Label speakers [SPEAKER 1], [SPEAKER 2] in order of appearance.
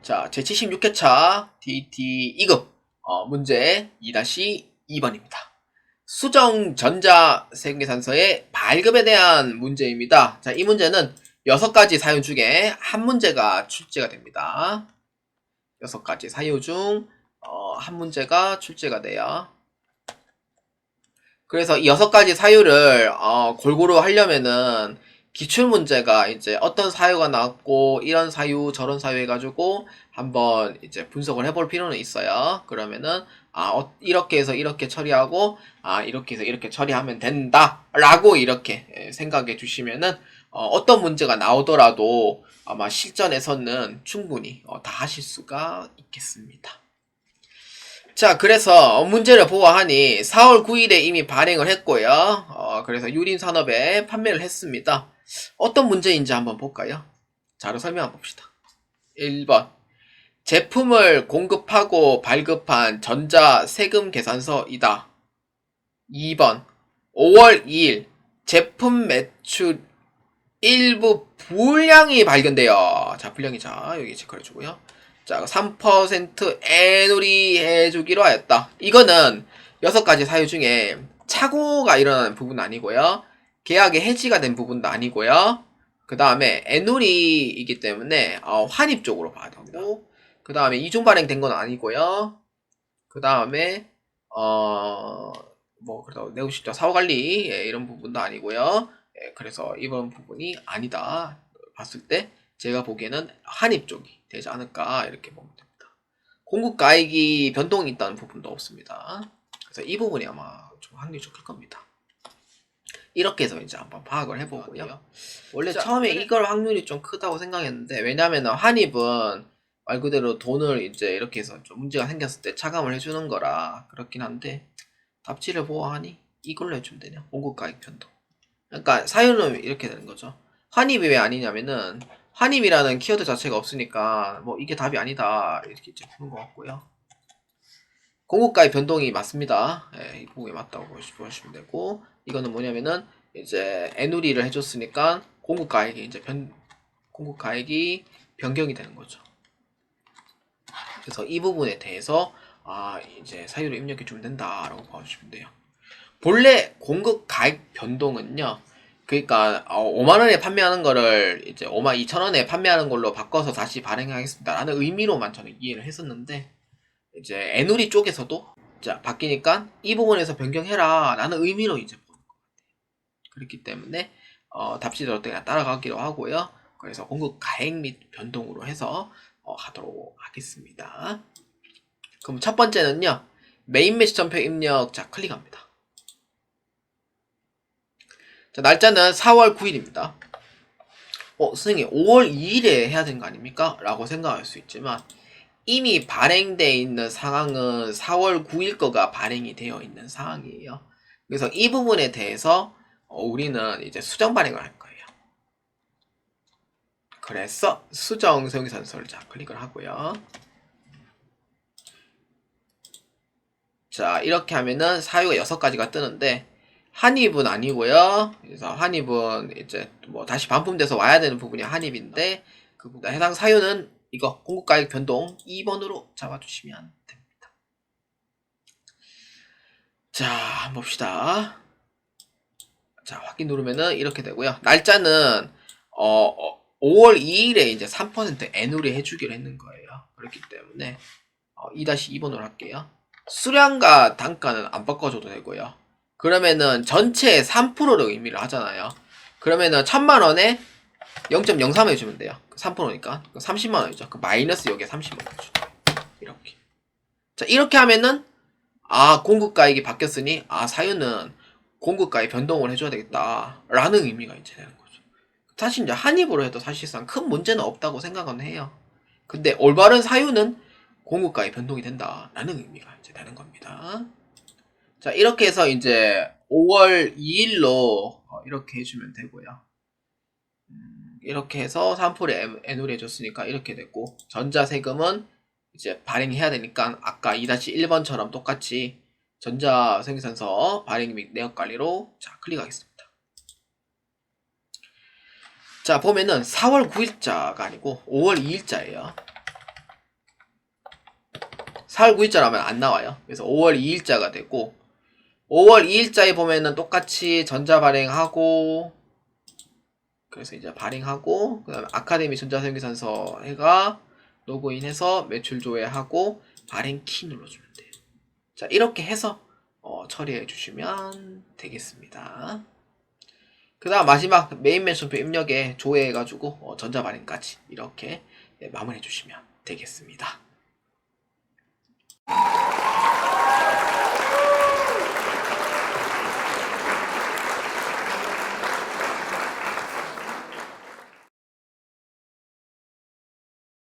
[SPEAKER 1] 자, 제76회차 DT 2급 문제 2-2번입니다. 수정 전자 세분계산서의 발급에 대한 문제입니다. 자, 이 문제는 6가지 사유 중에 한 문제가 출제가 됩니다. 6가지 사유 중 한 문제가 출제가 돼요. 그래서 이 6가지 사유를 골고루 하려면은 기출문제가 이제 어떤 사유가 나왔고 이런 사유 저런 사유 해가지고 한번 이제 분석을 해볼 필요는 있어요. 그러면은 이렇게 해서 이렇게 처리하고 이렇게 해서 이렇게 처리하면 된다 라고 이렇게 생각해 주시면은 어떤 문제가 나오더라도 아마 실전에서는 충분히 다 하실 수가 있겠습니다. 자, 그래서 문제를 보아하니 4월 9일에 이미 발행을 했고요. 그래서 유림산업에 판매를 했습니다. 어떤 문제인지 한번 볼까요? 자료 설명 한번 봅시다. 1번 제품을 공급하고 발급한 전자 세금 계산서이다. 2번 5월 2일 제품 매출 일부 불량이 발견되어 자, 불량이 여기 체크해 주고요. 자, 3% 애놀이 해주기로 하였다. 이거는 6가지 사유 중에 착오가 일어나는 부분은 아니고요. 계약의 해지가 된 부분도 아니고요. 그 다음에 애놀이이기 때문에 환입 쪽으로 봐야 되고, 그 다음에 이중 발행된 건 아니고요. 그 다음에 그래도 내우시죠. 사후관리 이런 부분도 아니고요. 그래서 이번 부분이 아니다 봤을 때 제가 보기에는 한입 쪽이 되지 않을까 이렇게 보면 됩니다. 공급가액이 변동이 있다는 부분도 없습니다. 그래서 이 부분이 아마 좀 확률이 좀 클 겁니다. 이렇게 해서 이제 한번 파악을 해보고요. 원래 처음에 이걸 확률이 좀 크다고 생각했는데, 왜냐면은 한입은 말 그대로 돈을 이제 이렇게 해서 좀 문제가 생겼을 때 차감을 해주는 거라 그렇긴 한데, 답지를 보아하니 이걸로 해주면 되냐? 공급가액 변동. 그러니까 사유는 이렇게 되는 거죠. 환입이 왜 아니냐면은 환입이라는 키워드 자체가 없으니까 뭐 이게 답이 아니다 이렇게 이제 보는 것 같고요. 공급가의 변동이 맞습니다. 이 부분이 맞다고 보시면 되고, 이거는 뭐냐면은 이제 애누리를 해줬으니까 공급가액이 이제 공급가액이 변경이 되는 거죠. 그래서 이 부분에 대해서 이제 사유를 입력해 주면 된다라고 봐주시면 돼요. 본래 공급가액 변동은요, 그러니까 5만원에 판매하는 거를 이제 52,000원에 판매하는 걸로 바꿔서 다시 발행하겠습니다 라는 의미로만 저는 이해를 했었는데, 이제 애누리 쪽에서도 자 바뀌니까 이 부분에서 변경해라 라는 의미로 이제 보는 것 같아요. 그렇기 때문에 답지대로 그냥 따라가기로 하고요. 그래서 공급가액 및 변동으로 해서 하도록 하겠습니다. 그럼 첫 번째는요, 메인 매시점표 입력. 자, 클릭합니다. 자, 날짜는 4월 9일입니다. 선생님 5월 2일에 해야 되는 거 아닙니까? 라고 생각할 수 있지만, 이미 발행되어 있는 상황은 4월 9일 거가 발행이 되어 있는 상황이에요. 그래서 이 부분에 대해서 우리는 이제 수정 발행을 할 거예요. 그래서 수정 세분계산서를 자 클릭을 하고요. 자, 이렇게 하면은 사유가 6가지가 뜨는데, 한입은 아니고요. 그래서 한입은 이제 뭐 다시 반품돼서 와야 되는 부분이 한입인데, 그 해당 사유는 이거 공급가액 변동 2번으로 잡아주시면 됩니다. 자, 한번 봅시다. 자, 확인 누르면은 이렇게 되고요. 날짜는 5월 2일에 이제 3% 애누리 해주기로 했는 거예요. 그렇기 때문에 2-2번으로 할게요. 수량과 단가는 안 바꿔줘도 되고요. 그러면은 전체 3%를 의미를 하잖아요. 그러면은 1000만원에 0.03 해주면 돼요. 3%니까 30만원이죠. 그 마이너스 여기에 30만원 해주죠. 이렇게. 자, 이렇게 하면은 공급가액이 바뀌었으니 사유는 공급가액 변동을 해줘야 되겠다 라는 의미가 이제 되는 거죠. 사실 이제 한입으로 해도 사실상 큰 문제는 없다고 생각은 해요. 근데 올바른 사유는 공급가액 변동이 된다 라는 의미가 이제 되는 겁니다. 자, 이렇게 해서 이제 5월 2일로 이렇게 해주면 되고요. 이렇게 해서 3% 애누리 해줬으니까 이렇게 됐고, 전자세금은 이제 발행해야 되니까 아까 2-1번처럼 똑같이 전자세금계산서 발행 및 내역관리로 자 클릭하겠습니다. 자, 보면은 4월 9일자가 아니고 5월 2일자예요. 4월 9일자로 하면 안 나와요. 그래서 5월 2일자가 되고 5월 2일자에 보면은 똑같이 전자 발행하고 그래서 이제 발행하고 그다음에 아카데미 전자생기산서 해가 로그인해서 매출 조회하고 발행 키 눌러주면 돼요. 자 이렇게 해서 처리해 주시면 되겠습니다. 그 다음 마지막 메인 맨션표 입력에 조회해가지고 전자 발행까지 이렇게 마무리해 주시면 되겠습니다.